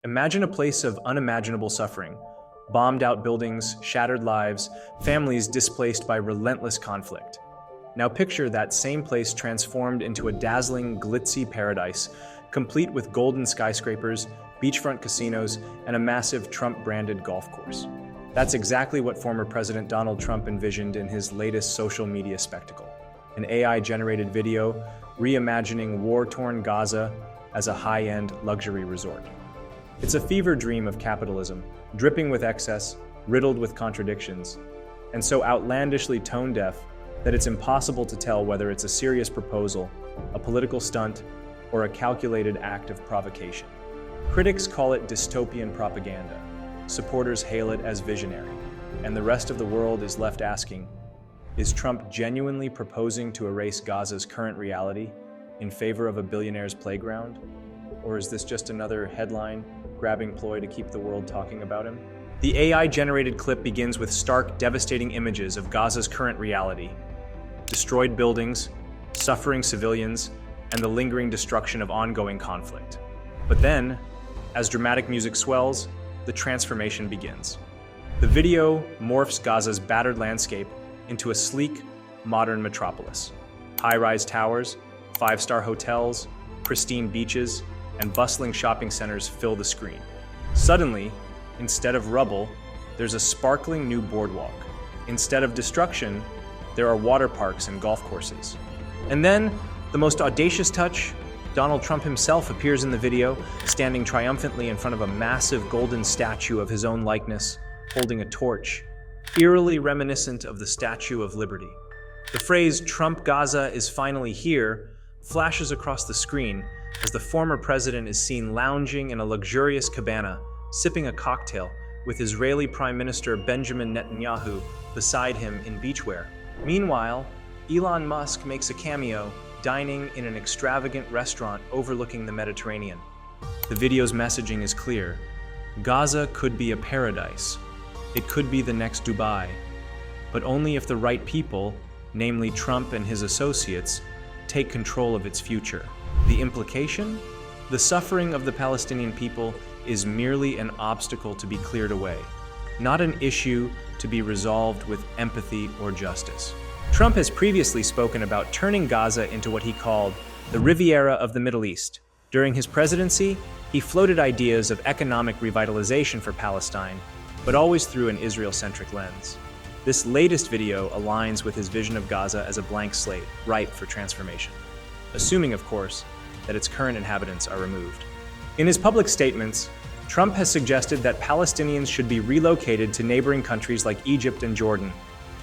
Imagine a place of unimaginable suffering, bombed out buildings, shattered lives, families displaced by relentless conflict. Now picture that same place transformed into a dazzling, glitzy paradise, complete with golden skyscrapers, beachfront casinos, and a massive Trump-branded golf course. That's exactly what former President Donald Trump envisioned in his latest social media spectacle, an AI-generated video reimagining war-torn Gaza as a high-end luxury resort. It's a fever dream of capitalism, dripping with excess, riddled with contradictions, and so outlandishly tone-deaf that it's impossible to tell whether it's a serious proposal, a political stunt, or a calculated act of provocation. Critics call it dystopian propaganda, supporters hail it as visionary, and the rest of the world is left asking, is Trump genuinely proposing to erase Gaza's current reality in favor of a billionaire's playground? Or is this just another headline-grabbing ploy to keep the world talking about him? The AI-generated clip begins with stark, devastating images of Gaza's current reality: destroyed buildings, suffering civilians, and the lingering destruction of ongoing conflict. But then, as dramatic music swells, the transformation begins. The video morphs Gaza's battered landscape into a sleek, modern metropolis. High-rise towers, five-star hotels, pristine beaches, and bustling shopping centers fill the screen. Suddenly, instead of rubble, there's a sparkling new boardwalk. Instead of destruction, there are water parks and golf courses. And then, the most audacious touch, Donald Trump himself appears in the video, standing triumphantly in front of a massive golden statue of his own likeness, holding a torch, eerily reminiscent of the Statue of Liberty. The phrase, "Trump Gaza is finally here," flashes across the screen as the former president is seen lounging in a luxurious cabana, sipping a cocktail, with Israeli Prime Minister Benjamin Netanyahu beside him in beachwear. Meanwhile, Elon Musk makes a cameo, dining in an extravagant restaurant overlooking the Mediterranean. The video's messaging is clear. Gaza could be a paradise. It could be the next Dubai. But only if the right people, namely Trump and his associates, take control of its future. The implication? The suffering of the Palestinian people is merely an obstacle to be cleared away, not an issue to be resolved with empathy or justice. Trump has previously spoken about turning Gaza into what he called the Riviera of the Middle East. During his presidency, he floated ideas of economic revitalization for Palestine, but always through an Israel-centric lens. This latest video aligns with his vision of Gaza as a blank slate, ripe for transformation, assuming, of course, that its current inhabitants are removed. In his public statements, Trump has suggested that Palestinians should be relocated to neighboring countries like Egypt and Jordan,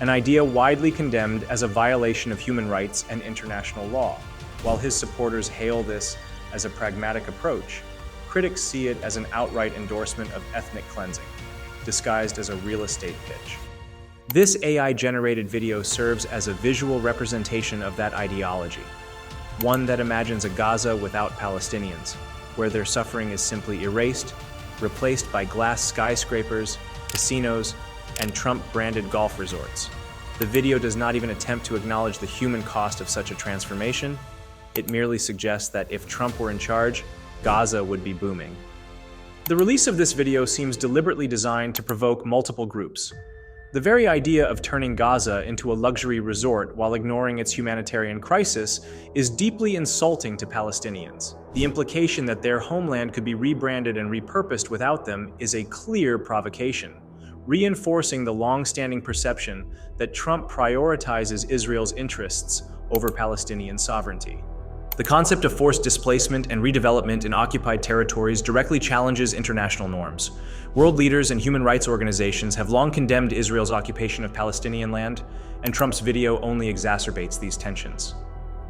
an idea widely condemned as a violation of human rights and international law. While his supporters hail this as a pragmatic approach, critics see it as an outright endorsement of ethnic cleansing, disguised as a real estate pitch. This AI-generated video serves as a visual representation of that ideology, one that imagines a Gaza without Palestinians, where their suffering is simply erased, replaced by glass skyscrapers, casinos, and Trump-branded golf resorts. The video does not even attempt to acknowledge the human cost of such a transformation. It merely suggests that if Trump were in charge, Gaza would be booming. The release of this video seems deliberately designed to provoke multiple groups. The very idea of turning Gaza into a luxury resort while ignoring its humanitarian crisis is deeply insulting to Palestinians. The implication that their homeland could be rebranded and repurposed without them is a clear provocation, reinforcing the long-standing perception that Trump prioritizes Israel's interests over Palestinian sovereignty. The concept of forced displacement and redevelopment in occupied territories directly challenges international norms. World leaders and human rights organizations have long condemned Israel's occupation of Palestinian land, and Trump's video only exacerbates these tensions.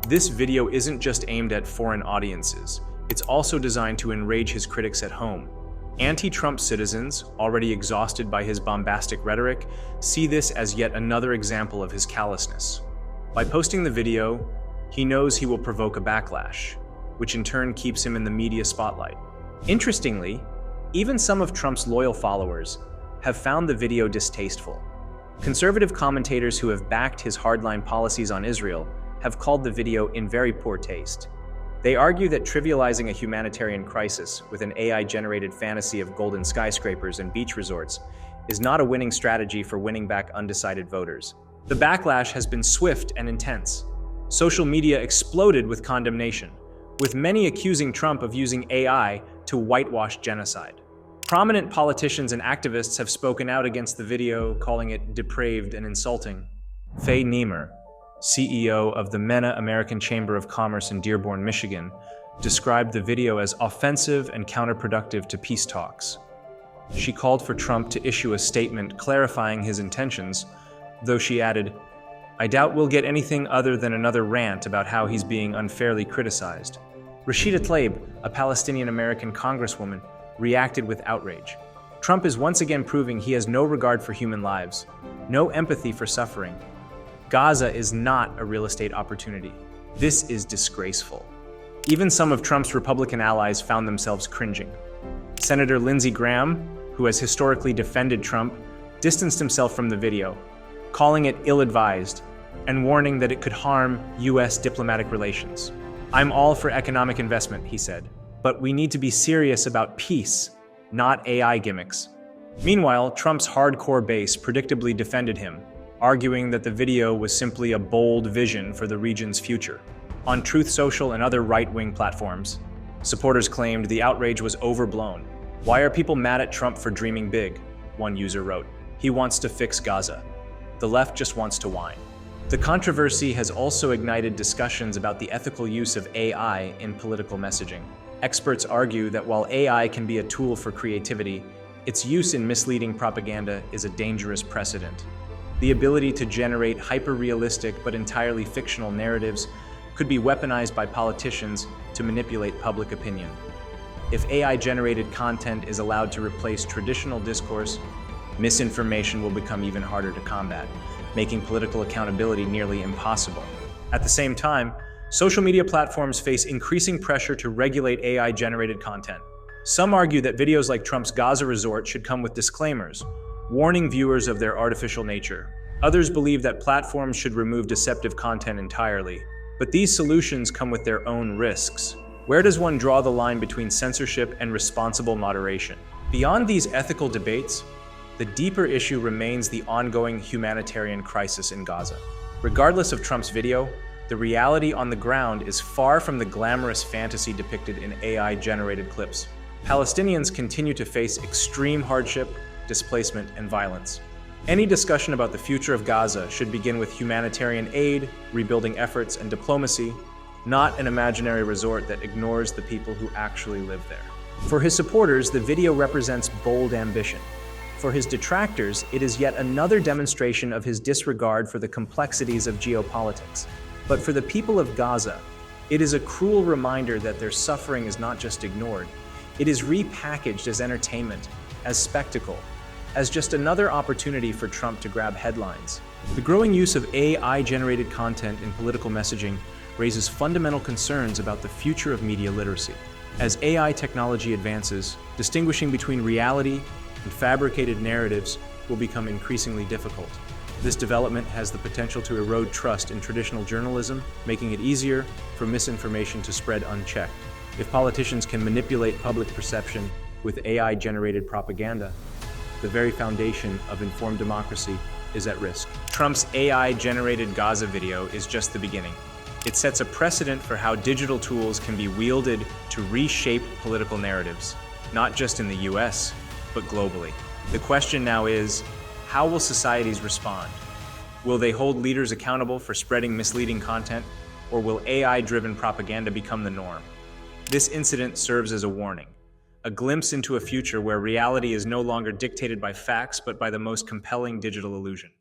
This video isn't just aimed at foreign audiences, it's also designed to enrage his critics at home. Anti-Trump citizens, already exhausted by his bombastic rhetoric, see this as yet another example of his callousness. By posting the video, he knows he will provoke a backlash, which in turn keeps him in the media spotlight. Interestingly, even some of Trump's loyal followers have found the video distasteful. Conservative commentators who have backed his hardline policies on Israel have called the video in very poor taste. They argue that trivializing a humanitarian crisis with an AI-generated fantasy of golden skyscrapers and beach resorts is not a winning strategy for winning back undecided voters. The backlash has been swift and intense. Social media exploded with condemnation, with many accusing Trump of using AI to whitewash genocide. Prominent politicians and activists have spoken out against the video, calling it depraved and insulting. Faye Niemer, CEO of the MENA American Chamber of Commerce in Dearborn, Michigan, described the video as offensive and counterproductive to peace talks. She called for Trump to issue a statement clarifying his intentions, though she added, "I doubt we'll get anything other than another rant about how he's being unfairly criticized." Rashida Tlaib, a Palestinian-American congresswoman, reacted with outrage. Trump is once again proving he has no regard for human lives, no empathy for suffering. Gaza is not a real estate opportunity. This is disgraceful. Even some of Trump's Republican allies found themselves cringing. Senator Lindsey Graham, who has historically defended Trump, distanced himself from the video, calling it ill-advised and warning that it could harm U.S. diplomatic relations. "I'm all for economic investment," he said, "but we need to be serious about peace, not AI gimmicks." Meanwhile, Trump's hardcore base predictably defended him, arguing that the video was simply a bold vision for the region's future. On Truth Social and other right-wing platforms, supporters claimed the outrage was overblown. "Why are people mad at Trump for dreaming big?" one user wrote. "He wants to fix Gaza. The left just wants to whine." The controversy has also ignited discussions about the ethical use of AI in political messaging. Experts argue that while AI can be a tool for creativity, its use in misleading propaganda is a dangerous precedent. The ability to generate hyper-realistic but entirely fictional narratives could be weaponized by politicians to manipulate public opinion. If AI-generated content is allowed to replace traditional discourse, misinformation will become even harder to combat, making political accountability nearly impossible. At the same time, social media platforms face increasing pressure to regulate AI-generated content. Some argue that videos like Trump's Gaza resort should come with disclaimers, warning viewers of their artificial nature. Others believe that platforms should remove deceptive content entirely. But these solutions come with their own risks. Where does one draw the line between censorship and responsible moderation? Beyond these ethical debates, the deeper issue remains the ongoing humanitarian crisis in Gaza. Regardless of Trump's video, the reality on the ground is far from the glamorous fantasy depicted in AI-generated clips. Palestinians continue to face extreme hardship, displacement, and violence. Any discussion about the future of Gaza should begin with humanitarian aid, rebuilding efforts, and diplomacy, not an imaginary resort that ignores the people who actually live there. For his supporters, the video represents bold ambition. For his detractors, it is yet another demonstration of his disregard for the complexities of geopolitics. But for the people of Gaza, it is a cruel reminder that their suffering is not just ignored. It is repackaged as entertainment, as spectacle, as just another opportunity for Trump to grab headlines. The growing use of AI-generated content in political messaging raises fundamental concerns about the future of media literacy. As AI technology advances, distinguishing between reality and fabricated narratives will become increasingly difficult. This development has the potential to erode trust in traditional journalism, making it easier for misinformation to spread unchecked. If politicians can manipulate public perception with AI-generated propaganda, the very foundation of informed democracy is at risk. Trump's AI-generated Gaza video is just the beginning. It sets a precedent for how digital tools can be wielded to reshape political narratives, not just in the US, but globally. The question now is, how will societies respond? Will they hold leaders accountable for spreading misleading content, or will AI-driven propaganda become the norm? This incident serves as a warning, a glimpse into a future where reality is no longer dictated by facts, but by the most compelling digital illusion.